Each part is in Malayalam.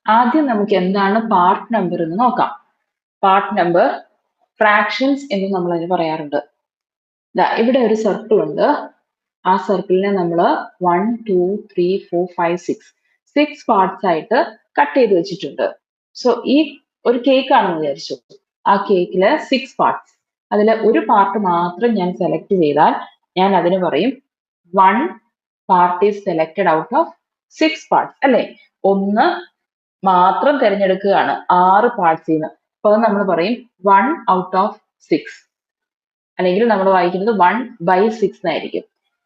ആദ്യം നമുക്ക് എന്താണ് പാർട്ട് നമ്പർ എന്ന് നോക്കാം. പാർട്ട് നമ്പർ ഫ്രാക്ഷൻസ് എന്ന് നമ്മൾ അതിന് പറയാറുണ്ട്. ഇവിടെ ഒരു സർക്കിൾ ഉണ്ട്. ആ സർക്കിളിനെ നമ്മൾ 1 2 3 4 5 6 പാർട്സ് ആയിട്ട് കട്ട് ചെയ്ത് വെച്ചിട്ടുണ്ട്. സോ ഈ ഒരു കേക്ക് ആണെന്ന് വിചാരിച്ചു. ആ കേക്കില് 6 പാർട്സ്. അതിൽ ഒരു പാർട്ട് മാത്രം ഞാൻ സെലക്ട് ചെയ്താൽ ഞാൻ അതിന് പറയും 1 part is selected out of 6 parts അല്ലെ. ഒന്ന് മാത്രം തിരഞ്ഞെടുക്കുകയാണ് 6 പാർട്സിൽ നിന്ന്. അപ്പൊ നമ്മൾ പറയും 1 ഔട്ട് ഓഫ് 6, അല്ലെങ്കിൽ നമ്മൾ വായിക്കുന്നത് 1/6 എന്നായിരിക്കും.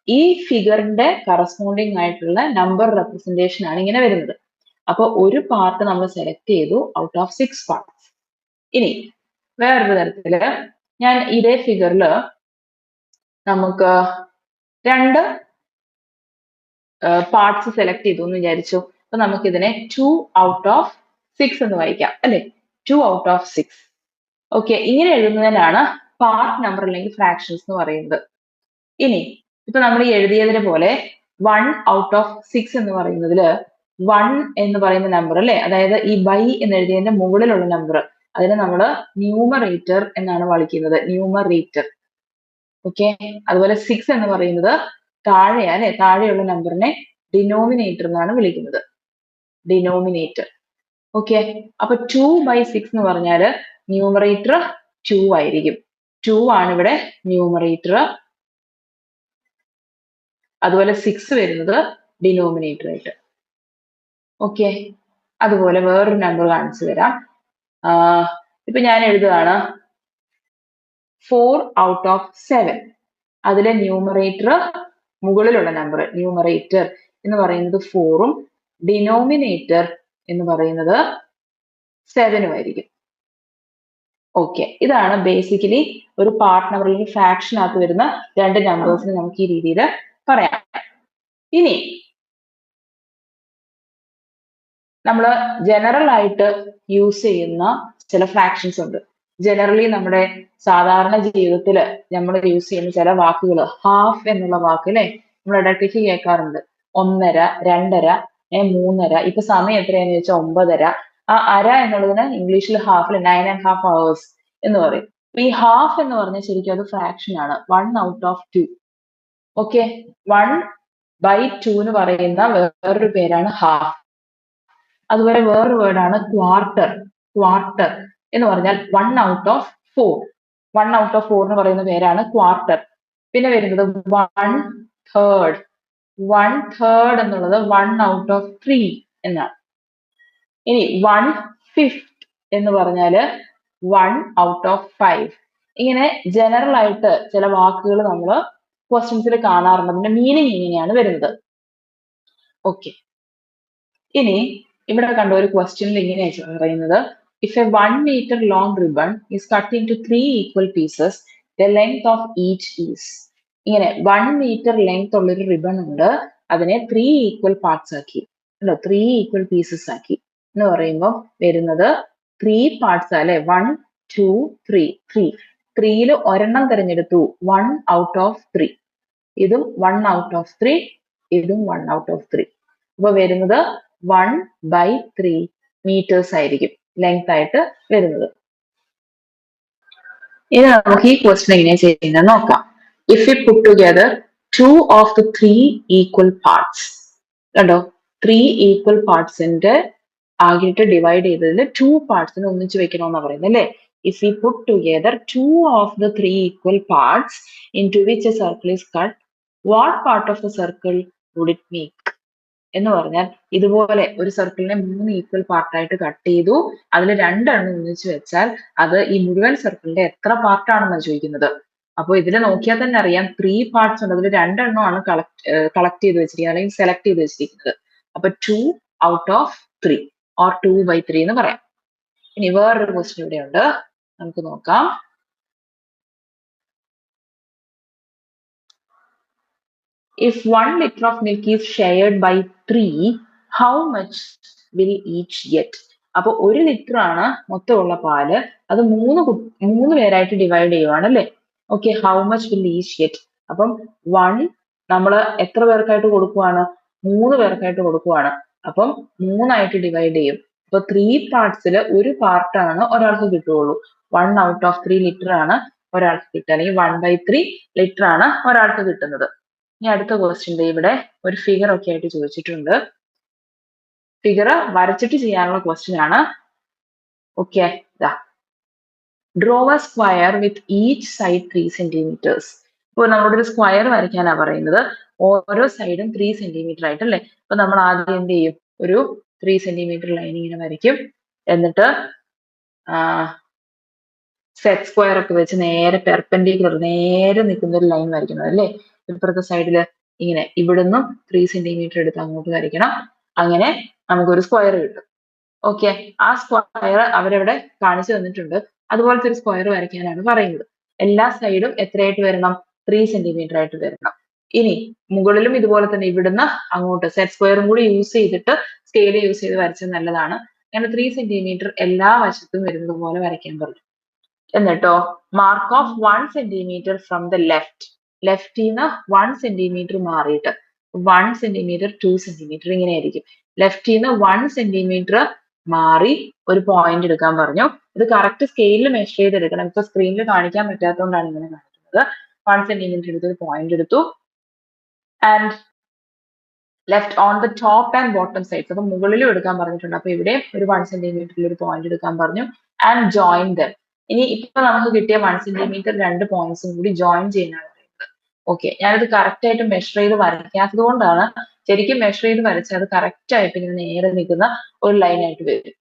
ഈ ഫിഗറിന്റെ കറസ്പോണ്ടിങ് ആയിട്ടുള്ള നമ്പർ റെപ്രസെന്റേഷൻ ആണ് ഇങ്ങനെ വരുന്നത്. അപ്പൊ ഒരു പാർട്ട് നമ്മൾ സെലക്ട് ചെയ്തു ഔട്ട് ഓഫ് 6 പാർട്സ്. ഇനി വേറൊരു തരത്തില് ഞാൻ ഇതേ ഫിഗറില് നമുക്ക് 2 പാർട്സ് സെലക്ട് ചെയ്തു എന്ന് വിചാരിച്ചു. അപ്പൊ നമുക്കിതിനെ 2 ഔട്ട് ഓഫ് 6 എന്ന് വായിക്കാം അല്ലെ. 2 ഔട്ട് ഓഫ് 6. ഓക്കെ, ഇങ്ങനെ എഴുതുന്നതിനാണ് പാർട്ട് നമ്പർ അല്ലെങ്കിൽ ഫ്രാക്ഷൻസ് എന്ന് പറയുന്നത്. ഇനി ഇപ്പൊ നമ്മൾ ഈ എഴുതിയതിനെ പോലെ 1 ഔട്ട് ഓഫ് 6 എന്ന് പറയുന്നതില് 1 എന്ന് പറയുന്ന നമ്പർ അല്ലെ, അതായത് ഈ ബൈ എന്ന് എഴുതിയതിന്റെ മുകളിലുള്ള നമ്പർ, അതിനെ നമ്മൾ ന്യൂമറേറ്റർ എന്നാണ് വിളിക്കുന്നത്. ന്യൂമറേറ്റർ. ഓക്കെ, അതുപോലെ 6 എന്ന് പറയുന്നത് താഴെയാ അല്ലെ, താഴെയുള്ള നമ്പറിനെ ഡിനോമിനേറ്റർ എന്നാണ് വിളിക്കുന്നത്. ഡിനോമിനേറ്റർ. ഓക്കെ, അപ്പൊ 2/6 എന്ന് പറഞ്ഞാല് ന്യൂമറേറ്റർ 2 ആയിരിക്കും. 2 ആണ് ഇവിടെ ന്യൂമറേറ്റർ. അതുപോലെ 6 വരുന്നത് ഡിനോമിനേറ്റർ ആയിട്ട്. ഓക്കെ, അതുപോലെ വേറൊരു നമ്പർ കാണിച്ചു തരാം. ഇപ്പൊ ഞാൻ എഴുതുകയാണ് 4 ഔട്ട് ഓഫ് 7. അതിലെ ന്യൂമറേറ്റർ, മുകളിലുള്ള നമ്പർ ന്യൂമറേറ്റർ എന്ന് പറയുന്നത് 4ഉം ഡിനോമിനേറ്റർ എന്ന് പറയുന്നത് 7ഉം ആയിരിക്കും. ഓക്കെ, ഇതാണ് ബേസിക്കലി ഒരു പാർട്ട് നമ്പർ അല്ലെങ്കിൽ ഫ്രാക്ഷനകത്ത് വരുന്ന രണ്ട് നമ്പേഴ്സിനെ നമുക്ക് ഈ രീതിയിൽ പറയാം. ഇനി നമ്മൾ ജനറൽ ആയിട്ട് യൂസ് ചെയ്യുന്ന ചില ഫ്രാക്ഷൻസ് ഉണ്ട്. ജനറലി നമ്മുടെ സാധാരണ ജീവിതത്തിൽ നമ്മൾ യൂസ് ചെയ്യുന്ന ചില വാക്കുകൾ, ഹാഫ് എന്നുള്ള വാക്ക് അല്ലെ, നമ്മൾ ഇടയ്ക്ക് കേൾക്കാറുണ്ട്. 1.5, 2.5, 3.5. ഇപ്പൊ സമയം എത്രയാന്ന് ചോദിച്ചാൽ 9.5. ആ അര എന്നുള്ളതിന് ഇംഗ്ലീഷിൽ ഹാഫിൽ 9.5 hours എന്ന് പറയും. അപ്പൊ ഈ ഹാഫ് എന്ന് പറഞ്ഞാൽ ശരിക്കും അത് ഫ്രാക്ഷൻ ആണ്. 1 ഔട്ട് ഓഫ് 2. ഓക്കെ, 1/2 എന്ന് പറയുന്ന വേറൊരു പേരാണ് ഹാഫ്. അതുപോലെ വേറൊരു വേർഡാണ് ക്വാർട്ടർ. ക്വാർട്ടർ എന്ന് പറഞ്ഞാൽ 1 ഔട്ട് ഓഫ് 4. 1 ഔട്ട് ഓഫ് 4 എന്ന് പറയുന്ന പേരാണ് ക്വാർട്ടർ. പിന്നെ വരുന്നത് 1/3. 1/3 എന്നുള്ളത് 1 ഔട്ട് ഓഫ് 3 എന്നാണ്. ഇനി 1/5 എന്ന് പറഞ്ഞാല് 1 ഔട്ട് ഓഫ് 5. ഇങ്ങനെ ജനറൽ ആയിട്ട് ചില വാക്കുകൾ നമ്മൾ ക്വസ്റ്റ്യൻസിൽ കാണാറുണ്ട്. അതിന്റെ മീനിങ് ഇങ്ങനെയാണ് വരുന്നത്. ഓക്കെ, ഇനി ഇവിടെ കണ്ട ഒരു ക്വസ്റ്റ്യനിൽ ഇങ്ങനെയാണ് പറയുന്നത്, if a 1 meter long ribbon is cut into 3 equal pieces, the length of each is. ഇങ്ങനെ 1 meter ലെങ്ത് ഉള്ളൊരു റിബൺ ഉണ്ട്, അതിനെ 3 equal parts ആക്കി, 3 equal pieces ആക്കി എന്ന് പറയുമ്പോൾ വരുന്നത് 3 parts അല്ലെ. 1 2 3. 3യിൽ ഒരെണ്ണം തിരഞ്ഞെടുത്തു, 1 ഔട്ട് ഓഫ് 3. ഇതും 1 ഔട്ട് ഓഫ് 3, ഇതും 1 ഔട്ട് ഓഫ് 3. അപ്പൊ വരുന്നത് 1/3 meters ആയിരിക്കും ലെങ്ത് ആയിട്ട് വരുന്നത്. ഇനി നമുക്ക് ഈ ക്വസ്റ്റ്യൻ എങ്ങനെയാ ചെയ്യുന്നത് നോക്കാം. If you put together 2 of the 3 equal parts, കണ്ടോ, 3 equal partsന്റെ ആകിട്ട് ഡിവൈഡ് ചെയ്തതിൽ 2 പാർട്സിനെ ഒന്നിച്ച് വെക്കണമെന്നാണ് പറയുന്നത് അല്ലേ. If you put together 2 of the 3 equal parts into which a circle is cut, what part of the circle would it make? എന്ന് പറഞ്ഞാൽ ഇതുപോലെ ഒരു സർക്കിളിനെ 3 ഈക്വൽ പാർട്ടായിട്ട് കട്ട് ചെയ്തു, അതിൽ 2 എണ്ണം ഒന്നിച്ച് വെച്ചാൽ അത് ഈ മുഴുവൻ സർക്കിളിന്റെ എത്ര പാർട്ടാണെന്നാണ് ചോദിക്കുന്നത്. അപ്പോൾ ഇതിൽ നോക്കിയാൽ തന്നെ അറിയാം 3 പാർട്സ് ഉണ്ട്, അതിൽ 2 എണ്ണമാണ് കളക്ട് ചെയ്ത് വെച്ചിരിക്കുന്നത് അല്ലെങ്കിൽ സെലക്ട് ചെയ്ത് വെച്ചിരിക്കുന്നത്. അപ്പൊ 2 ഔട്ട് ഓഫ് 3 ഓർ 2/3 എന്ന് പറയാം. ഇനി വേറൊരു ക്വസ്റ്റ്യൻ ഇവിടെ ഉണ്ട്, നമുക്ക് നോക്കാം. If 1 liter of milk is shared by 3, how much will each get? അപ്പൊ 1 ലിറ്റർ ആണ് മൊത്തമുള്ള പാല്, അത് 3 പേരായിട്ട് ഡിവൈഡ് ചെയ്യുവാണ് അല്ലെ. Okay, how much will each get? അപ്പം 1 നമ്മൾ എത്ര പേർക്കായിട്ട് കൊടുക്കുവാണ്? 3 പേർക്കായിട്ട് കൊടുക്കുവാണ്. അപ്പം 3 ആയിട്ട് ഡിവൈഡ് ചെയ്യും. അപ്പൊ 3 പാർട്സിൽ ഒരു പാർട്ടാണ് ഒരാൾക്ക് കിട്ടുകയുള്ളൂ. 1 out of 3 ലിറ്റർ ആണ് ഒരാൾക്ക് കിട്ടുക, അല്ലെങ്കിൽ 1/3 ലിറ്റർ ആണ് ഒരാൾക്ക് കിട്ടുന്നത്. ഇനി അടുത്ത ക്വസ്റ്റ്യൻ ഇവിടെ ഒരു ഫിഗർ ഒക്കെ ആയിട്ട് ചോദിച്ചിട്ടുണ്ട്. ഫിഗർ വരച്ചിട്ട് ചെയ്യാനുള്ള ക്വസ്റ്റ്യൻ ആണ്. Okay, draw A square with each side 3 centimetres. ഇപ്പോൾ നമ്മളോട് ഒരു സ്ക്വയർ വരയ്ക്കാനാ പറയുന്നത്. ഓരോ സൈഡും 3 സെന്റിമീറ്റർ ആയിട്ടല്ലേ. അപ്പൊ നമ്മൾ ആദ്യം എന്ത് ചെയ്യും, ഒരു 3 സെന്റിമീറ്റർ ലൈൻ ഇങ്ങനെ വരയ്ക്കും. എന്നിട്ട് സെറ്റ് സ്ക്വയർ ഒക്കെ വെച്ച് നേരെ പെർപെൻഡിക്കുലർ നേരെ നിൽക്കുന്ന ഒരു ലൈൻ വരയ്ക്കണം അല്ലേ. ഇപ്പുറത്തെ സൈഡിൽ ഇങ്ങനെ ഇവിടുന്ന് 3 സെന്റിമീറ്റർ എടുത്ത് അങ്ങോട്ട് വരയ്ക്കണം. അങ്ങനെ നമുക്കൊരു സ്ക്വയർ കിട്ടും. ഓക്കെ, ആ സ്ക്വയർ അവരവിടെ കാണിച്ചു തന്നിട്ടുണ്ട്. അതുപോലത്തെ ഒരു സ്ക്വയർ വരയ്ക്കാനാണ് പറയുന്നത്. എല്ലാ സൈഡും എത്രയായിട്ട് വരണം, 3 സെന്റിമീറ്റർ ആയിട്ട് വരണം. ഇനി മുകളിലും ഇതുപോലെ തന്നെ ഇവിടുന്ന് അങ്ങോട്ട് സെറ്റ് സ്ക്വയറും കൂടി യൂസ് ചെയ്തിട്ട് സ്കെയിൽ യൂസ് ചെയ്ത് വരച്ചത് നല്ലതാണ്. അങ്ങനെ 3 സെന്റിമീറ്റർ എല്ലാ വശത്തും വരുന്നത് പോലെ വരയ്ക്കാൻ പറഞ്ഞു. എന്നിട്ടോ mark off 1 centimetre from the ലെഫ്റ്റിന്ന് 1 സെന്റിമീറ്റർ മാറിയിട്ട് 1 സെന്റിമീറ്റർ 2 സെന്റിമീറ്റർ ഇങ്ങനെ ആയിരിക്കും. ലെഫ്റ്റിന്ന് 1 സെന്റിമീറ്റർ മാറി ഒരു പോയിന്റ് എടുക്കാൻ പറഞ്ഞു. ഇത് കറക്റ്റ് സ്കെയിലിൽ മെഷർ ചെയ്തെടുക്കണം. ഇപ്പൊ സ്ക്രീനിൽ കാണിക്കാൻ പറ്റാത്തതുകൊണ്ടാണ് ഇങ്ങനെ കാണിക്കുന്നത്. 1 സെന്റിമീറ്റർ എടുത്ത് ഒരു പോയിന്റ് എടുത്തു. And left on the top and bottom sides, അപ്പൊ മുകളിലും എടുക്കാൻ പറഞ്ഞിട്ടുണ്ട്. അപ്പൊ ഇവിടെ ഒരു 1 സെന്റിമീറ്ററിൽ ഒരു പോയിന്റ് എടുക്കാൻ പറഞ്ഞു. And join dum. ഇനി ഇപ്പൊ നമുക്ക് കിട്ടിയ 1 സെന്റിമീറ്റർ രണ്ട് പോയിന്റ്സും കൂടി ജോയിൻ ചെയ്യാനാണ് പറയുന്നത്. ഓക്കെ, ഞാനത് കറക്റ്റ് ആയിട്ട് മെഷർ ചെയ്ത് വരയ്ക്കാത്തത് കൊണ്ടാണ്. ശരിക്കും മെഷർ ചെയ്ത് വരച്ചാൽ അത് കറക്റ്റ് ആയിട്ട് ഇങ്ങനെ നേരെ നിൽക്കുന്ന ഒരു ലൈൻ ആയിട്ട് വരും.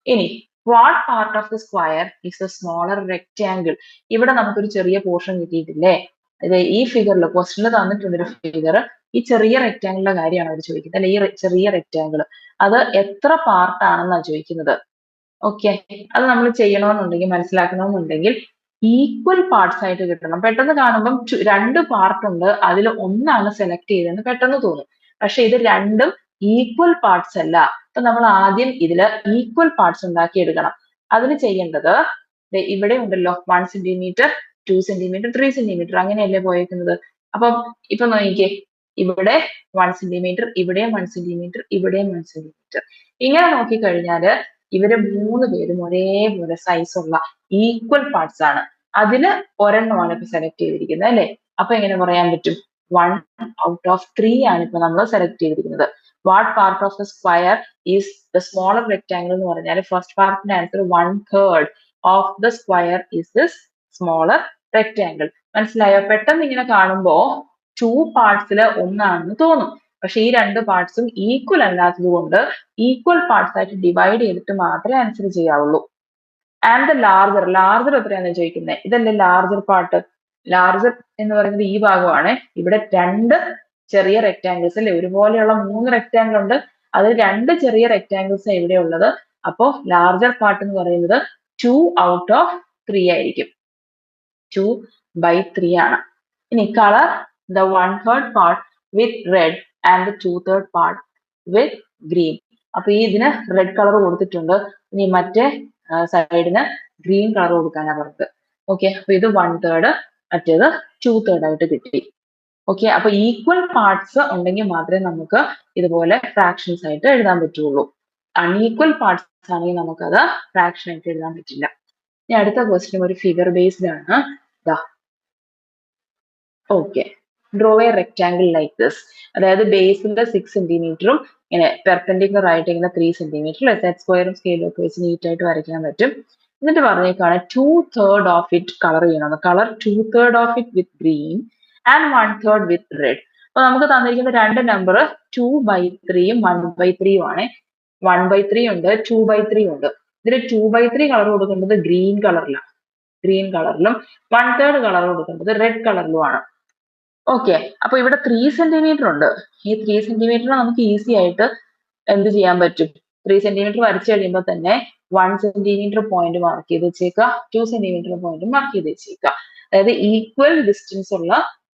ഇനി what part of the square is A smaller rectangle. ഇവിടെ നമുക്കൊരു ചെറിയ പോർഷൻ കിട്ടിയിട്ടില്ലേ. ഇത് ഈ ഫിഗറിൽ ക്വസ്റ്റ്യനിൽ തന്നിട്ടുണ്ട് ഒരു ഫിഗർ. ഈ ചെറിയ റെക്ടാംഗിളിന്റെ കാര്യമാണ് അവർ ചോദിക്കുന്നത്. അല്ലെ, ഈ ചെറിയ റെക്ടാംഗിൾ അത് എത്ര പാർട്ട് ആണെന്നാണ് ചോദിക്കുന്നത്. ഓക്കെ, അത് നമ്മൾ ചെയ്യണമെന്നുണ്ടെങ്കിൽ മനസ്സിലാക്കണമെന്നുണ്ടെങ്കിൽ ഈക്വൽ പാർട്സ് ആയിട്ട് കിട്ടണം. പെട്ടെന്ന് കാണുമ്പം രണ്ട് പാർട്ട് ഉണ്ട്, അതിൽ ഒന്നാണ് സെലക്ട് ചെയ്തതെന്ന് പെട്ടെന്ന് തോന്നും. പക്ഷെ ഇത് രണ്ടും ഈക്വൽ പാർട്സ് അല്ല. അപ്പൊ നമ്മൾ ആദ്യം ഇതിൽ ഈക്വൽ പാർട്സ് ഉണ്ടാക്കി എടുക്കണം. അതിന് ചെയ്യേണ്ടത് ഇവിടെ ഉണ്ടല്ലോ 1 സെന്റിമീറ്റർ 2 സെന്റിമീറ്റർ 3 സെന്റിമീറ്റർ അങ്ങനെയല്ലേ പോയേക്കുന്നത്. അപ്പം ഇപ്പൊ നോക്കിക്കേ, ഇവിടെ 1 സെന്റിമീറ്റർ, ഇവിടെയും 1 സെന്റിമീറ്റർ, ഇവിടെയും 1 സെന്റിമീറ്റർ. ഇങ്ങനെ നോക്കിക്കഴിഞ്ഞാല് ഇവര് 3 പേരും ഒരേപോലെ സൈസ് ഉള്ള ഈക്വൽ പാർട്സ് ആണ്. അതില് ഒരെണ്ണമാണ് ഇപ്പൊ സെലക്ട് ചെയ്തിരിക്കുന്നത് അല്ലെ. അപ്പൊ എങ്ങനെ പറയാൻ പറ്റും, 1 out of 3 ആണ് ഇപ്പൊ നമ്മൾ സെലക്ട് ചെയ്തിരിക്കുന്നത്. What part of the square is the smaller rectangle എന്ന് പറഞ്ഞാൽ ഫസ്റ്റ് പാർട്ടിന്റെ answer 1/3 of the square is this smaller rectangle. മനസ്സിലായോ? പെട്ടെന്ന് ഇങ്ങനെ കാണുമ്പോ 2 പാർട്സിൽ ഒന്നാണെന്ന് തോന്നും. പക്ഷെ ഈ രണ്ട് പാർട്സും ഈക്വൽ അല്ലാത്തത് കൊണ്ട് ഈക്വൽ പാർട്സ് ആയിട്ട് ഡിവൈഡ് ചെയ്തിട്ട് മാത്രമേ ആൻസർ ചെയ്യാവുള്ളൂ. ആൻഡ് ദ ലാർജർ എത്രയാണെന്ന് ചോദിക്കുന്നത്. ഇതല്ലേ ലാർജർ പാർട്ട്. ലാർജർ എന്ന് പറയുന്നത് ഈ ഭാഗമാണ്. ഇവിടെ രണ്ട് ചെറിയ റെക്ടാംഗിൾസ് അല്ലെ, ഒരുപോലെയുള്ള 3 റെക്ടാംഗിൾ ഉണ്ട്. അതിൽ 2 ചെറിയ റെക്ടാംഗിൾസ് ഇവിടെ ഉള്ളത്. അപ്പോ ലാർജർ പാർട്ട് എന്ന് പറയുന്നത് 2 out of 3 ആയിരിക്കും. 2/3 ആണ്. ഇനി colour the 1/3 part with red and the 2/3 part with green. അപ്പൊ ഈ ഇതിന് റെഡ് കളർ കൊടുത്തിട്ടുണ്ട്. ഇനി മറ്റേ സൈഡിന് ഗ്രീൻ കളർ കൊടുക്കാനാണ് പറഞ്ഞത്. ഓക്കെ, അപ്പൊ ഇത് 1/3, മറ്റേത് 2/3 ആയിട്ട് കിട്ടി. ഓക്കെ, അപ്പൊ ഈക്വൽ പാർട്സ് ഉണ്ടെങ്കിൽ മാത്രമേ നമുക്ക് ഇതുപോലെ ഫ്രാക്ഷൻസ് ആയിട്ട് എഴുതാൻ പറ്റുള്ളൂ. അൺഈക്വൽ പാർട്സ് ആണെങ്കിൽ നമുക്കത് ഫ്രാക്ഷൻ ആയിട്ട് എഴുതാൻ പറ്റില്ല. ഇനി അടുത്ത ക്വസ്റ്റ്യൻ ഒരു ഫിഗർ ബേസ്ഡ് ആണ്. Okay, draw A rectangle like this. അതായത് ബേസിന്റെ 6 സെന്റിമീറ്ററും ഇങ്ങനെ പെർപെൻഡിക്കുലർ ആയിട്ട് ഇങ്ങനെ 3 സെന്റിമീറ്റർ സെറ്റ് സ്ക്വയറും സ്കെയിലും ഒക്കെ വെച്ച് നീറ്റ് ആയിട്ട് വരയ്ക്കാൻ പറ്റും. എന്നിട്ട് പറഞ്ഞേക്കാണ് 2/3 ഓഫ് ഇറ്റ് കളർ ചെയ്യണം. Colour 2/3 of it with green and 1/3 with red. അപ്പൊ നമുക്ക് തന്നിരിക്കുന്ന രണ്ട് നമ്പർ 2/3 1/3 ആണ്. 1/3 ഉണ്ട്, 2/3 ഉണ്ട്. ഇതിൽ 2/3 കളർ കൊടുക്കേണ്ടത് ഗ്രീൻ കളറിലാണ്, ഗ്രീൻ കളറിലും 1/3 കളർ കൊടുക്കേണ്ടത് റെഡ് കളറിലുമാണ്. ഓക്കെ, അപ്പൊ ഇവിടെ 3 സെന്റിമീറ്റർ ഉണ്ട്. ഈ 3 സെന്റിമീറ്റർ നമുക്ക് ഈസി ആയിട്ട് എന്ത് ചെയ്യാൻ പറ്റും, 3 സെന്റിമീറ്റർ വരച്ചു കഴിയുമ്പോൾ തന്നെ 1 സെന്റിമീറ്റർ പോയിന്റ് മാർക്ക് ചെയ്ത് വെച്ചേക്കുക, 2 സെന്റിമീറ്റർ പോയിന്റ് മാർക്ക് ചെയ്ത് വെച്ചേക്കുക. അതായത് ഈക്വൽ ഡിസ്റ്റൻസ് ഉള്ള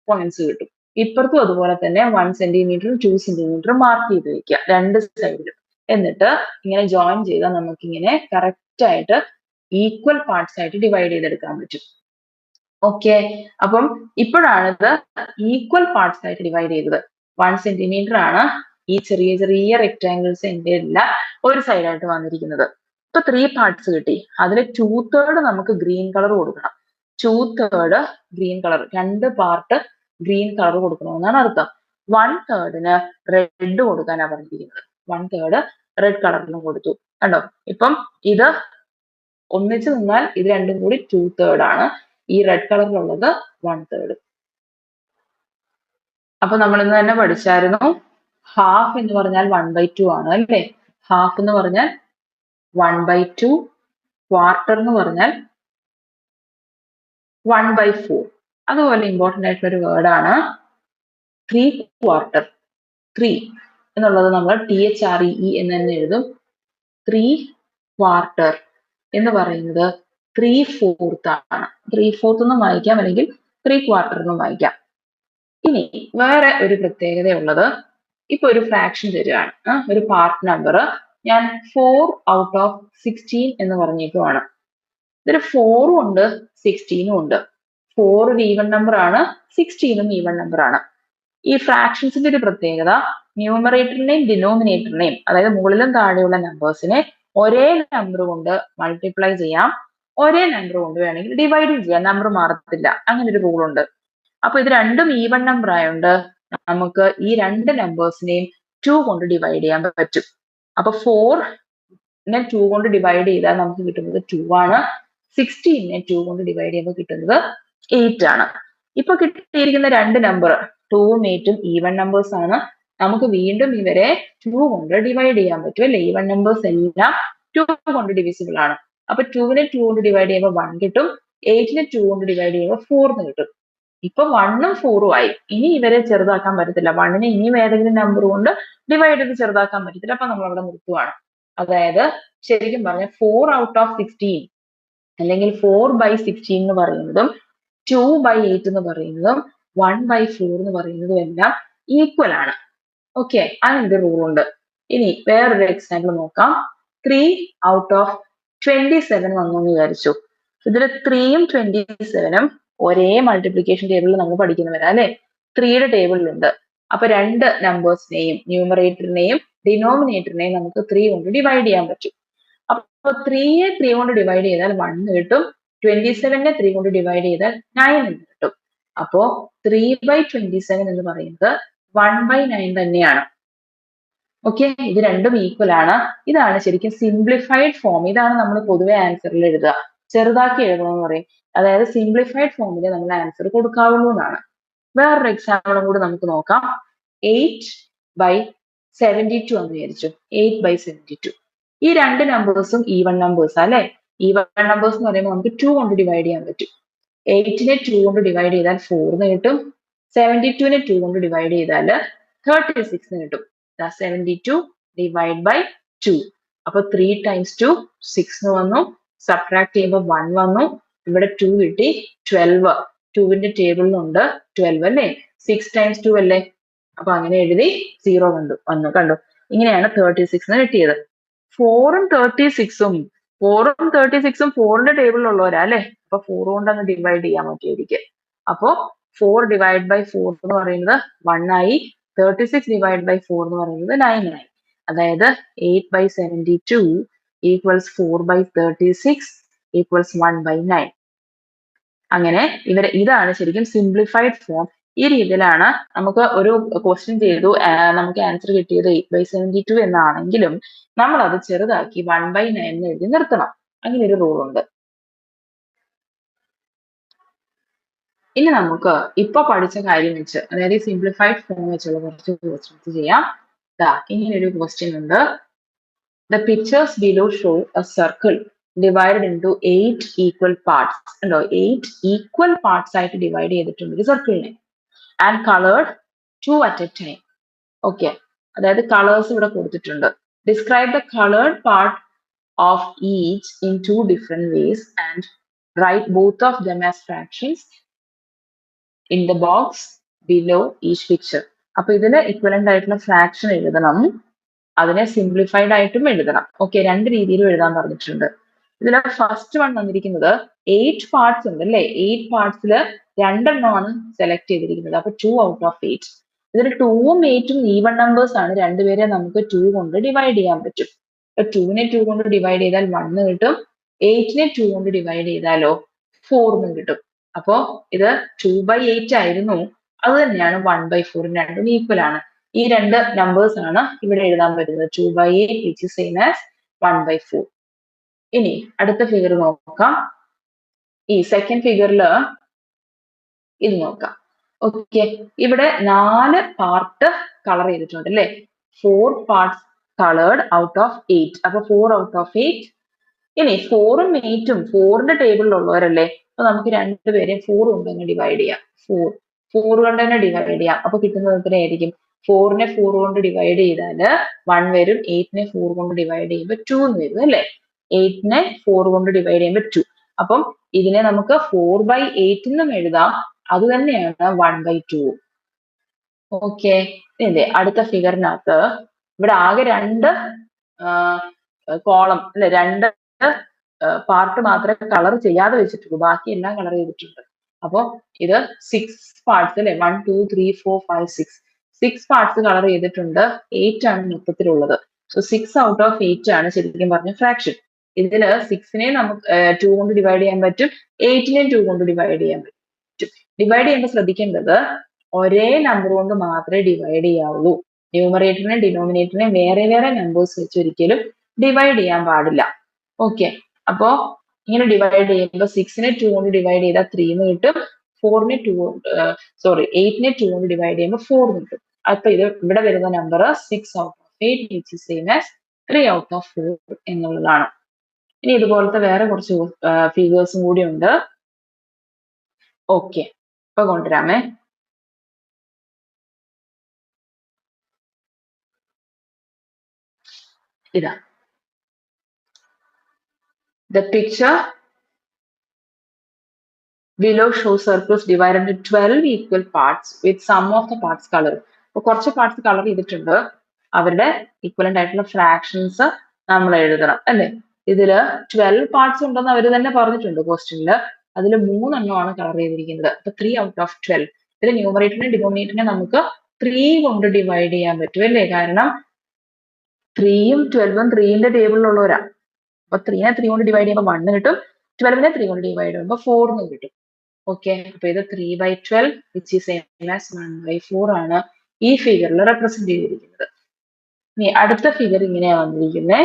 പോയിന്റ്സ് കിട്ടും. ഇപ്പുറത്തും അതുപോലെ തന്നെ 1 സെന്റിമീറ്ററും 2 സെന്റിമീറ്ററും മാർക്ക് ചെയ്ത് വെക്കുക രണ്ട് സൈഡിലും. എന്നിട്ട് ഇങ്ങനെ ജോയിൻ ചെയ്താൽ നമുക്ക് ഇങ്ങനെ കറക്റ്റ് ആയിട്ട് ഈക്വൽ പാർട്സ് ആയിട്ട് ഡിവൈഡ് ചെയ്തെടുക്കാൻ പറ്റും. ഓക്കെ, അപ്പം ഇപ്പോഴാണ് ഇത് ഈക്വൽ പാർട്സ് ആയിട്ട് ഡിവൈഡ് ചെയ്തത്. 1 സെന്റിമീറ്റർ ആണ് ഈ ചെറിയ ചെറിയ റെക്ടാങ്കിൾസ് എൻ്റെ അല്ല ഒരു സൈഡായിട്ട് വന്നിരിക്കുന്നത്. ഇപ്പൊ 3 പാർട്സ് കിട്ടി. അതിൽ 2/3 നമുക്ക് ഗ്രീൻ കളർ കൊടുക്കണം. 2/3 green colour, 2 part green colour കൊടുക്കണമെന്നാണ് അർത്ഥം. 1/3 റെഡ് കൊടുക്കാനാണ് പറഞ്ഞിരിക്കുന്നത്. 1/3 റെഡ് കളറിലും കൊടുത്തു. കണ്ടോ? ഇപ്പം ഇത് ഒന്നിച്ച് നിന്നാൽ ഇത് രണ്ടും കൂടി 2/3 ആണ്. ഈ റെഡ് കളറിലുള്ളത് 1/3. അപ്പൊ നമ്മൾ ഇന്ന് തന്നെ പഠിച്ചായിരുന്നു, ഹാഫ് എന്ന് പറഞ്ഞാൽ 1/2 ആണ് അല്ലേ? ഹാഫ് എന്ന് പറഞ്ഞാൽ 1/2, ക്വാർട്ടർ എന്ന് പറഞ്ഞാൽ 1/4. അതുപോലെ ഇമ്പോർട്ടന്റ് ആയിട്ടുള്ള ഒരു വേർഡാണ് 3/4. 3 എന്നുള്ളത് നമ്മൾ THREE എന്ന് തന്നെ എഴുതും. 3/4 എന്ന് പറയുന്നത് 3/4 ആണ്. 3/4 എന്നും വായിക്കാം, അല്ലെങ്കിൽ 3/4 എന്നും വായിക്കാം. ഇനി വേറെ ഒരു പ്രത്യേകത ഉള്ളത്, ഇപ്പൊ ഒരു ഫ്രാക്ഷൻ തരികയാണ്, ഒരു പാർട്ട് നമ്പർ. ഞാൻ 4 ഔട്ട് ഓഫ് 16 എന്ന് പറഞ്ഞേക്കുവാണ്. ഇതിൽ 4 ഉണ്ട് 16 ഉണ്ട്. 4 ഒരു ഈവൻ നമ്പർ ആണ്, 16 ഈവൻ നമ്പർ ആണ്. ഈ ഫ്രാക്ഷൻസിന്റെ ഒരു പ്രത്യേകത, ന്യൂമറേറ്ററിനെയും ഡിനോമിനേറ്ററിനെയും, അതായത് മുകളിലും താഴെയുള്ള നമ്പേഴ്സിനെ ഒരേ നമ്പർ കൊണ്ട് മൾട്ടിപ്ലൈ ചെയ്യാം, ഒരേ നമ്പർ കൊണ്ട് വേണമെങ്കിൽ ഡിവൈഡ് ചെയ്യാം, നമ്പർ മാറത്തില്ല. അങ്ങനെ ഒരു റൂൾ ഉണ്ട്. അപ്പൊ ഇത് രണ്ടും ഈവൻ നമ്പർ ആയതുകൊണ്ട് നമുക്ക് ഈ രണ്ട് നമ്പേഴ്സിനെയും 2 കൊണ്ട് ഡിവൈഡ് ചെയ്യാൻ പറ്റും. അപ്പൊ 4-നെ 2 കൊണ്ട് ഡിവൈഡ് ചെയ്താൽ നമുക്ക് കിട്ടുന്നത് 2 ആണ്. 16-നെ 2 കൊണ്ട് ഡിവൈഡ് ചെയ്യുമ്പോൾ കിട്ടുന്നത് 8 ആണ്. ഇപ്പൊ കിട്ടിയിരിക്കുന്ന രണ്ട് നമ്പർ 2ഉം 8ഉം ഈവൻ നമ്പേഴ്സ് ആണ്. നമുക്ക് വീണ്ടും ഇവരെ 2 കൊണ്ട് ഡിവൈഡ് ചെയ്യാൻ പറ്റും അല്ലെ? ഈവൻ നമ്പേഴ്സ് എല്ലാം 2 കൊണ്ട് ഡിവിസിബിൾ ആണ്. അപ്പൊ 2നെ 2 കൊണ്ട് ഡിവൈഡ് ചെയ്യുമ്പോൾ 1 കിട്ടും, 8നെ 2 കൊണ്ട് ഡിവൈഡ് ചെയ്യുമ്പോൾ 4 കിട്ടും. ഇപ്പൊ 1ഉം 4ഉം ആയി. ഇനി ഇവരെ ചെറുതാക്കാൻ പറ്റത്തില്ല. 1നെ ഇനിയും ഏതെങ്കിലും നമ്പർ കൊണ്ട് ഡിവൈഡ് ചെയ്ത് ചെറുതാക്കാൻ പറ്റത്തില്ല. അപ്പൊ നമ്മൾ അവിടെ നിർത്തുവാണ്. അതായത് ശരിക്കും പറഞ്ഞാൽ 4 ഔട്ട് ഓഫ് 16 അല്ലെങ്കിൽ 4/16 എന്ന് പറയുന്നതും 2/8 എന്ന് പറയുന്നതും 1/4 എന്ന് പറയുന്നതും എല്ലാം ഈക്വൽ ആണ്. ഓക്കെ, അതിന്റെ റൂൾ ഉണ്ട്. ഇനി വേറൊരു എക്സാമ്പിൾ നോക്കാം. 3 ഔട്ട് ഓഫ് 27 വന്നു എന്ന് വിചാരിച്ചു. ഇതിൽ 3ഉം 27ഉം ഒരേ മൾട്ടിപ്ലിക്കേഷൻ ടേബിളിൽ നമ്മൾ പഠിക്കുന്നവരാ അല്ലെ? 3യുടെ ടേബിളിലുണ്ട്. അപ്പൊ രണ്ട് നമ്പേഴ്സിനെയും, ന്യൂമറേറ്ററിനെയും ഡിനോമിനേറ്ററിനെയും നമുക്ക് 3 കൊണ്ട് ഡിവൈഡ് ചെയ്യാൻ പറ്റും. അപ്പൊ 3യെ 3 കൊണ്ട് ഡിവൈഡ് ചെയ്താൽ 1 കിട്ടും, 27നെ 3 കൊണ്ട് ഡിവൈഡ് ചെയ്താൽ 9 എന്ന് കിട്ടും. അപ്പോ 3/27 എന്ന് പറയുന്നത് 1/9 തന്നെയാണ്. ഓക്കെ, ഇത് രണ്ടും ഈക്വൽ ആണ്. ഇതാണ് ശരിക്കും സിംപ്ലിഫൈഡ് ഫോം. ഇതാണ് നമ്മൾ പൊതുവെ ആൻസറിൽ എഴുതുക. ചെറുതാക്കി എഴുതണമെന്ന് പറയും. അതായത് സിംപ്ലിഫൈഡ് ഫോമിൽ നമ്മൾ ആൻസർ കൊടുക്കാവുള്ളൂ എന്നാണ്. വേറൊരു എക്സാമ്പിളും കൂടി നമുക്ക് നോക്കാം. 8/72 എന്ന് വിചാരിച്ചു. 8/72. ഈ രണ്ട് നമ്പേഴ്സും ഈവൻ നമ്പേഴ്സ് അല്ലെ? ഈവൻ നമ്പേഴ്സ് എന്ന് പറയുമ്പോൾ നമുക്ക് 2 കൊണ്ട് ഡിവൈഡ് ചെയ്യാൻ പറ്റും. 8നെ 2 കൊണ്ട് ഡിവൈഡ് ചെയ്താൽ 4 എന്ന് കിട്ടും. 72നെ 2 കൊണ്ട് ഡിവൈഡ് ചെയ്താൽ 36 എന്ന് കിട്ടും. 72 ഡിവൈഡ് ബൈ 2. അപ്പൊ 3 times 2 6 എന്ന് വന്നു. സബ്ട്രാക്ട് ചെയ്യുമ്പോൾ 1 വന്നു. ഇവിടെ 2 കിട്ടി, 12. 2ന്റെ ടേബിളിലുണ്ട് 12 അല്ലേ? 6 times 2 അല്ലേ? അപ്പൊ അങ്ങനെ എഴുതി 0 വന്നു. കണ്ടു? ഇങ്ങനെയാണ് 36 എന്ന് കിട്ടിയത്. 4ഉം 36ഉം 4ന്റെ ടേബിളിലുള്ളവരാ അല്ലെ? അപ്പൊ 4 കൊണ്ട് അങ്ങ് ഡിവൈഡ് ചെയ്യാൻ പറ്റുമായിരിക്കും. അപ്പോ 4 ഡിവൈഡ് ബൈ 4 എന്ന് പറയുന്നത് 1 ആയി. 36 ഡിവൈഡ് ബൈ 4 എന്ന് പറയുന്നത് 9 ആയി. അതായത് 8/72 ഈക്വൽസ് 4/36 ഈക്വൽസ് 1/9. അങ്ങനെ ഇതാണ് ശരിക്കും സിംപ്ലിഫൈഡ് ഫോം. ഈ രീതിയിലാണ് നമുക്ക് ഒരു ക്വസ്റ്റ്യൻ ചെയ്തു, നമുക്ക് ആൻസർ കിട്ടിയത് 8/72 എന്നാണെങ്കിലും നമ്മൾ അത് ചെറുതാക്കി 1/9 എന്ന് എഴുതി നിർത്തണം. അങ്ങനെ ഒരു റൂൾ ഉണ്ട്. ഇനി നമുക്ക് ഇപ്പൊ പഠിച്ച കാര്യം വെച്ച്, അതായത് സിംപ്ലിഫൈഡ് ഫോം വെച്ചുള്ള കുറച്ച് ക്വസ്റ്റ്യൻസ് ചെയ്യാം. ഇങ്ങനെ ഒരു ക്വസ്റ്റ്യൻ ഉണ്ട്. The pictures below show a circle divided into 8 equal parts. ഉണ്ടോ? 8 equal parts ആയിട്ട് ഡിവൈഡ് ചെയ്തിട്ടുണ്ട് ഒരു സർക്കിളിനെ. And colored 2 at a time. Okay, അതായത് കളേഴ്സ് ഇവിടെ കൊടുത്തിട്ടുണ്ട്. Describe the colored part of each in 2 different ways and write both of them as fractions in the box below each picture. അപ്പൊ ഇതിന് ഇക്വലന്റ് ആയിട്ടുള്ള ഫ്രാക്ഷൻ എഴുതണം, അതിനെ സിംപ്ലിഫൈഡ് ആയിട്ടും എഴുതണം. ഓക്കെ, രണ്ട് രീതിയിലും എഴുതാൻ പറഞ്ഞിട്ടുണ്ട്. ഇതിൽ ഫസ്റ്റ് വൺ വന്നിരിക്കുന്നത് 8 പാർട്സ് ഉണ്ട് അല്ലേ? 8 പാർട്സിൽ 2 എണ്ണമാണ് സെലക്ട് ചെയ്തിരിക്കുന്നത്. അപ്പൊ 2 ഔട്ട് ഓഫ് 8. ഇതിൽ 2ഉം 8ഉം ഈവൺ നമ്പേഴ്സ് ആണ്. രണ്ടുപേരെ നമുക്ക് 2 കൊണ്ട് ഡിവൈഡ് ചെയ്യാൻ പറ്റും. 2നെ 2 കൊണ്ട് ഡിവൈഡ് ചെയ്താൽ 1 കിട്ടും. 8നെ 2 കൊണ്ട് ഡിവൈഡ് ചെയ്താലോ 4 കിട്ടും. അപ്പോ ഇത് 2/8 ആയിരുന്നു. അത് തന്നെയാണ് 1/4. രണ്ടും ഈക്വൽ ആണ്. ഈ രണ്ട് നമ്പേഴ്സ് ആണ് ഇവിടെ എഴുതാൻ പറ്റുന്നത്. 2/8 which is same as 1/4. ഇനി അടുത്ത ഫിഗർ നോക്കാം. ഈ സെക്കൻഡ് ഫിഗറിൽ ഇത് നോക്കാം. ഓക്കെ, ഇവിടെ 4 പാർട്ട് കളർ ചെയ്തിട്ടുണ്ട് അല്ലെ. 4 parts colored out of 8. അപ്പൊ 4 out of 8. ഇനി 4ഉം 8ഉം 4ന്റെ ടേബിളിലുള്ളവരല്ലേ. അപ്പൊ നമുക്ക് രണ്ടുപേരെയും 4 കൊണ്ട് തന്നെ ഡിവൈഡ് ചെയ്യാം. 4 കൊണ്ട് തന്നെ ഡിവൈഡ് ചെയ്യാം. അപ്പൊ കിട്ടുന്നത് എത്രയായിരിക്കും? 4നെ 4 കൊണ്ട് ഡിവൈഡ് ചെയ്താല് 1 വരും. 8നെ 4 കൊണ്ട് ഡിവൈഡ് ചെയ്യുമ്പോൾ 2 എന്ന് വരും അല്ലെ. 8നെ 4 കൊണ്ട് ഡിവൈഡ് ചെയ്യുമ്പോൾ 2. അപ്പം ഇതിനെ നമുക്ക് 4/8 എന്നും എഴുതാം. അത് തന്നെയാണ് 1/2. ഓക്കെ, ഇല്ലേ അടുത്ത ഫിഗറിനകത്ത് ഇവിടെ ആകെ 2 കോളം അല്ലെ, 2 പാർട്ട് മാത്രമേ കളർ ചെയ്യാതെ വെച്ചിട്ടുള്ളൂ. ബാക്കി എല്ലാം കളർ ചെയ്തിട്ടുണ്ട്. അപ്പൊ ഇത് 6 പാർട്സ് അല്ലെ. 1 2 3 4 5 6 പാർട്സ് കളർ ചെയ്തിട്ടുണ്ട്. 8 ആണ് മൊത്തത്തിലുള്ളത്. സോ 6 out of 8 ആണ് ശരിക്കും പറഞ്ഞ ഫ്രാക്ഷൻ. ഇതില് 6നെ നമുക്ക് 2 കൊണ്ട് ഡിവൈഡ് ചെയ്യാൻ പറ്റും. 8നെ 2 കൊണ്ട് ഡിവൈഡ് ചെയ്യാൻ പറ്റും. ഡിവൈഡ് ചെയ്യുമ്പോൾ ശ്രദ്ധിക്കേണ്ടത് ഒരേ നമ്പർ കൊണ്ട് മാത്രമേ ഡിവൈഡ് ചെയ്യാവുള്ളൂ. ന്യൂമറേറ്ററിനെ ഡിനോമിനേറ്ററിനെ വേറെ വേറെ നമ്പേഴ്സ് വെച്ച് ഒരിക്കലും ഡിവൈഡ് ചെയ്യാൻ പാടില്ല. ഓക്കെ, അപ്പോ ഇങ്ങനെ ഡിവൈഡ് ചെയ്യുമ്പോൾ 6നെ 2 കൊണ്ട് ഡിവൈഡ് ചെയ്താൽ 3 എന്ന് കിട്ടും. 8നെ 2 കൊണ്ട് ഡിവൈഡ് ചെയ്യുമ്പോൾ 4 കിട്ടും. അപ്പൊ ഇത് ഇവിടെ വരുന്ന number 6 out of 8 which is same as 3 out of 4 എന്നുള്ളതാണ്. ഇനി ഇതുപോലത്തെ വേറെ കുറച്ച് ഫിഗേഴ്സും കൂടി ഉണ്ട്. ഓക്കെ, ഇപ്പൊ കൊണ്ടുവരാമേ. ഇതാ the picture below shows circles divided into 12 equal parts with sum of the parts colored. അപ്പൊ കുറച്ച് പാർട്സ് കളർ ചെയ്തിട്ടുണ്ട്. അവരുടെ ഈക്വലന്റ് ആയിട്ടുള്ള ഫ്രാക്ഷൻസ് നമ്മൾ എഴുതണം അല്ലെ. ഇതില് 12 പാർട്സ് ഉണ്ടെന്ന് അവർ തന്നെ പറഞ്ഞിട്ടുണ്ട് ക്വസ്റ്റ്യനില്. അതിൽ 3 എണ്ണമാണ് കളർ ചെയ്തിരിക്കുന്നത്. അപ്പൊ 3 out of 12. ഇതിൽ ന്യൂമറേറ്ററിനെ ഡിനോമിനേറ്ററിനെ നമുക്ക് 3 കൊണ്ട് ഡിവൈഡ് ചെയ്യാൻ പറ്റും അല്ലേ. കാരണം 3ഉം 12ഉം 3ന്റെ ടേബിളിലുള്ളവരാ. അപ്പൊ 3നെ 3 കൊണ്ട് ഡിവൈഡ് ചെയ്യുമ്പോൾ 1 കിട്ടും. 12നെ 3 കൊണ്ട് ഡിവൈഡ് ചെയ്യുമ്പോൾ 4 എന്ന് കിട്ടും. ഓക്കെ, അപ്പൊ ഇത് 3/12 which is same as 1/4 ആണ് ഈ ഫിഗറിൽ റെപ്രസെന്റ് ചെയ്തിരിക്കുന്നത്. ഇനി അടുത്ത ഫിഗർ ഇങ്ങനെയാ വന്നിരിക്കുന്നത്.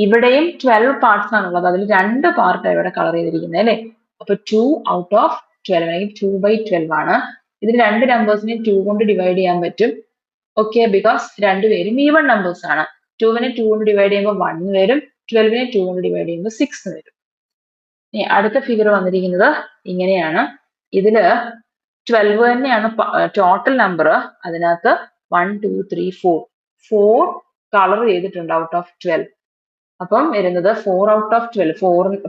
ഇവിടെയും 12 പാർട്സ് ആണുള്ളത്. അതിൽ 2 പാർട്ടാണ് ഇവിടെ കളർ ചെയ്തിരിക്കുന്നത് അല്ലെ. അപ്പൊ 2 out of 12 അല്ലെങ്കിൽ 2/12 ആണ്. ഇതിൽ 2 നമ്പേഴ്സിനെ 2 കൊണ്ട് ഡിവൈഡ് ചെയ്യാൻ പറ്റും. ഓക്കെ, ബിക്കോസ് രണ്ടുപേരും ഈവൺ നമ്പേഴ്സ് ആണ്. 2നെ 2 കൊണ്ട് ഡിവൈഡ് ചെയ്യുമ്പോൾ 1 വരും. 12നെ 2 കൊണ്ട് ഡിവൈഡ് ചെയ്യുമ്പോൾ 6 വരും. ഇനി അടുത്ത ഫിഗർ വന്നിരിക്കുന്നത് ഇങ്ങനെയാണ്. ഇതില് 12 തന്നെയാണ് ടോട്ടൽ നമ്പർ. അതിനകത്ത് 1 2 3 4 കളർ ചെയ്തിട്ടുണ്ട് ഔട്ട് ഓഫ് 12. അപ്പം വരുന്നത് 4 out of 12.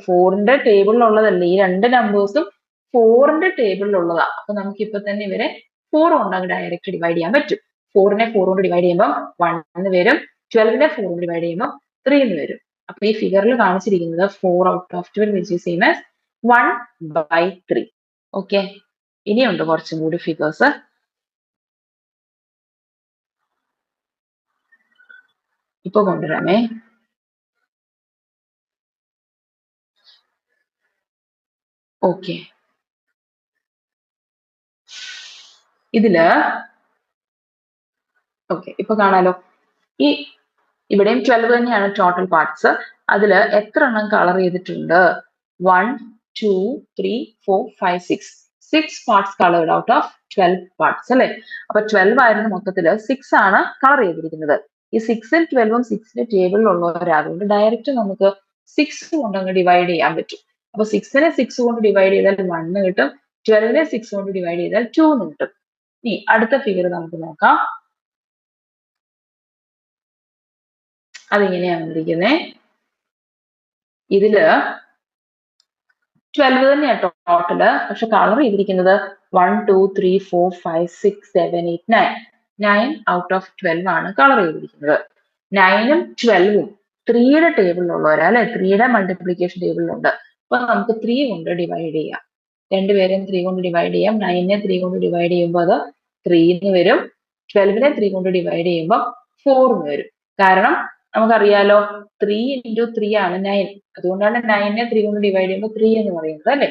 4ന്റെ ടേബിളിലുള്ളതല്ല. ഈ 2 നമ്പേഴ്സും 4ന്റെ ടേബിളിലുള്ളതാ. അപ്പൊ നമുക്ക് ഇപ്പൊ തന്നെ ഇവരെ 4 കൊണ്ട് ഡയറക്റ്റ് ഡിവൈഡ് ചെയ്യാൻ പറ്റും. 4നെ 4 കൊണ്ട് ഡിവൈഡ് ചെയ്യുമ്പോൾ 1 എന്ന് വരും. 12നെ 4 കൊണ്ട് ഡിവൈഡ് ചെയ്യുമ്പോൾ 3 എന്ന് വരും. അപ്പൊ ഈ ഫിഗറിൽ കാണിച്ചിരിക്കുന്നത് 4 out of 12 which is same as 1/3. Okay, ഇനിയുണ്ട് കുറച്ചും കൂടി ഫിഗേഴ്സ്. ഇപ്പൊ കൊണ്ടുവരാമേ. ഓക്കെ, ഇതില് ഓക്കെ ഇപ്പൊ കാണാലോ. ഈ ഇവിടെയും 12 തന്നെയാണ് ടോട്ടൽ പാർട്സ്. അതില് എത്ര എണ്ണം കളർ ചെയ്തിട്ടുണ്ട്? 1 2 3 4 5 6 parts coloured out of 12 parts അല്ലെ. അപ്പൊ 12 ആയിരുന്നു മൊത്തത്തില്. 6 ആണ് കളർ ചെയ്തിരിക്കുന്നത്. ഈ 6ഉം 12ഉം 6ന്റെ ടേബിളിലുള്ളവരായതുകൊണ്ട് ഡയറക്റ്റ് നമുക്ക് 6 കൊണ്ട് അങ്ങ് ഡിവൈഡ് ചെയ്യാൻ പറ്റും. അപ്പൊ 6നെ 6 കൊണ്ട് ഡിവൈഡ് ചെയ്താൽ 1 കിട്ടും. 12നെ 6 കൊണ്ട് ഡിവൈഡ് ചെയ്താൽ 2 എന്ന് കിട്ടും. ഇനി അടുത്ത ഫിഗർ നമുക്ക് നോക്കാം. അതിങ്ങനെയാണ് വന്നിരിക്കുന്നത്. ഇതില് 12 തന്നെയാണ് ടോട്ടല്. പക്ഷെ കളർ ചെയ്തിരിക്കുന്നത് 1 2 3 4 5 6 7 8 9 out of 12 ആണ് കളർ ചെയ്തിരിക്കുന്നത്. 9ഉം 12ഉം 3യുടെ ടേബിളിലുള്ളവരാ അല്ലെ. 3യുടെ മൾട്ടിപ്ലിക്കേഷൻ ടേബിളിലുണ്ട്. അപ്പൊ നമുക്ക് 3 കൊണ്ട് ഡിവൈഡ് ചെയ്യാം. രണ്ടുപേരെയും 3 കൊണ്ട് ഡിവൈഡ് ചെയ്യാം. 9നെ 3 കൊണ്ട് ഡിവൈഡ് ചെയ്യുമ്പോൾ അത് 3 എന്ന് വരും. 12നെ 3 കൊണ്ട് ഡിവൈഡ് ചെയ്യുമ്പോൾ 4 എന്ന് വരും. കാരണം നമുക്കറിയാലോ 3 into 3 ആണ് 9. അതുകൊണ്ടാണ് 9നെ 3 കൊണ്ട് ഡിവൈഡ് ചെയ്യുമ്പോൾ 3 എന്ന് പറയുന്നത് അല്ലേ.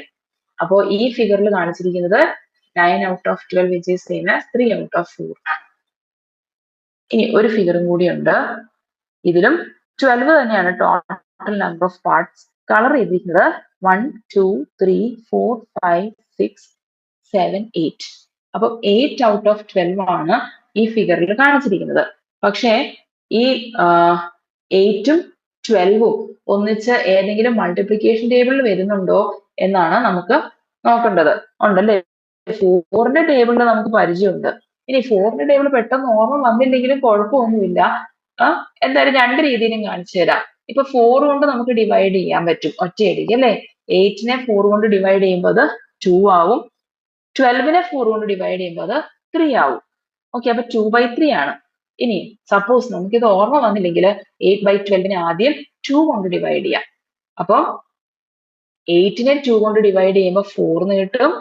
അപ്പോ ഈ ഫിഗറിൽ കാണിച്ചിരിക്കുന്നത് 9 out of 12 which is same as 3 out of 4 ആണ്. ഇനി ഒരു ഫിഗറും കൂടി ഉണ്ട്. ഇതിലും 12 തന്നെയാണ് total number of parts. Colour ചെയ്തിരിക്കുന്നത് 1 2 3 4 5 6 7 8. അപ്പൊ 8 out of 12 ആണ് ഈ ഫിഗറിൽ കാണിച്ചിരിക്കുന്നത്. പക്ഷേ ഈ 8ഉം 12ഉം ഒന്നിച്ച് ഏതെങ്കിലും മൾട്ടിപ്ലിക്കേഷൻ ടേബിളിൽ വരുന്നുണ്ടോ എന്നാണ് നമുക്ക് നോക്കേണ്ടത്. ഉണ്ടല്ലേ, 4ന്റെ ടേബിളിൽ നമുക്ക് പരിചയമുണ്ട്. ഇനി 4ന്റെ ടേബിൾ പെട്ടെന്ന് ഓർമ്മ വന്നില്ലെങ്കിലും കുഴപ്പമൊന്നുമില്ല. എന്തായാലും രണ്ട് രീതിയിലും കാണിച്ചു തരാം. ഇപ്പൊ 4 കൊണ്ട് നമുക്ക് ഡിവൈഡ് ചെയ്യാൻ പറ്റും ഒറ്റയടിക്ക് അല്ലെ. 8നെ 4 കൊണ്ട് ഡിവൈഡ് ചെയ്യുമ്പോൾ അത് 2 ആവും. 12നെ 4 കൊണ്ട് ഡിവൈഡ് ചെയ്യുമ്പോൾ അത് 3 ആവും. ഓക്കെ, അപ്പൊ 2/3 ആണ്. ഇനി സപ്പോസ് നമുക്കിത് ഓർമ്മ വന്നില്ലെങ്കിൽ 8/12നെ ആദ്യം 2 കൊണ്ട് ഡിവൈഡ് ചെയ്യാം. അപ്പൊ 8നെ 2 കൊണ്ട് ഡിവൈഡ് ചെയ്യുമ്പോൾ 4 എന്ന് കിട്ടും.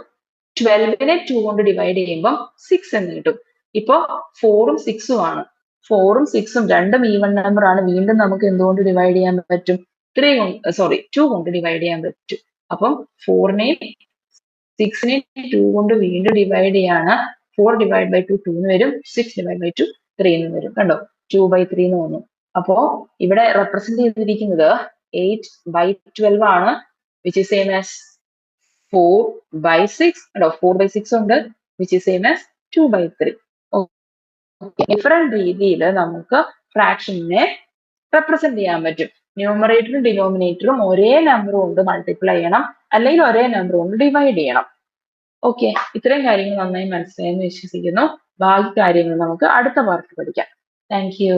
12നെ 2 കൊണ്ട് ഡിവൈഡ് ചെയ്യുമ്പോൾ 6 എന്ന് കിട്ടും. ഇപ്പൊ 4ഉം 6ഉം ആണ്. 4ഉം 6ഉം രണ്ടും ഈവൺ നമ്പർ ആണ്. വീണ്ടും നമുക്ക് എന്തുകൊണ്ട് ഡിവൈഡ് ചെയ്യാൻ പറ്റും? 2 കൊണ്ട് ഡിവൈഡ് ചെയ്യാൻ പറ്റും. അപ്പം 4നെയും 6നെയും 2 കൊണ്ട് വീണ്ടും ഡിവൈഡ് ചെയ്യാണ്. 4 divided by 2 2 എന്ന് വരും. 6 divided by 2 3 എന്ന് വരും. കണ്ടോ, 2/3 എന്ന് വന്നു. അപ്പോ ഇവിടെ റെപ്രസെന്റ് ചെയ്തിരിക്കുന്നത് 8/12 ആണ്, which is same as 4/6. കണ്ടോ, 4/6 ഉണ്ട്, which is same as 2/3. Different രീതിയിൽ നമുക്ക് ഫ്രാക്ഷനെ റെപ്രസെന്റ് ചെയ്യാൻ പറ്റും. ന്യൂമറേറ്ററും ഡിനോമിനേറ്ററും ഒരേ നമ്പർ കൊണ്ട് മൾട്ടിപ്ലൈ ചെയ്യണം, അല്ലെങ്കിൽ ഒരേ നമ്പർ കൊണ്ട് ഡിവൈഡ് ചെയ്യണം. ഓക്കെ, ഇത്രയും കാര്യങ്ങൾ നന്നായി മനസ്സിലായെന്ന് വിശ്വസിക്കുന്നു. ബാക്കി കാര്യങ്ങൾ നമുക്ക് അടുത്ത പാർട്ടിൽ പഠിക്കാം. Thank you.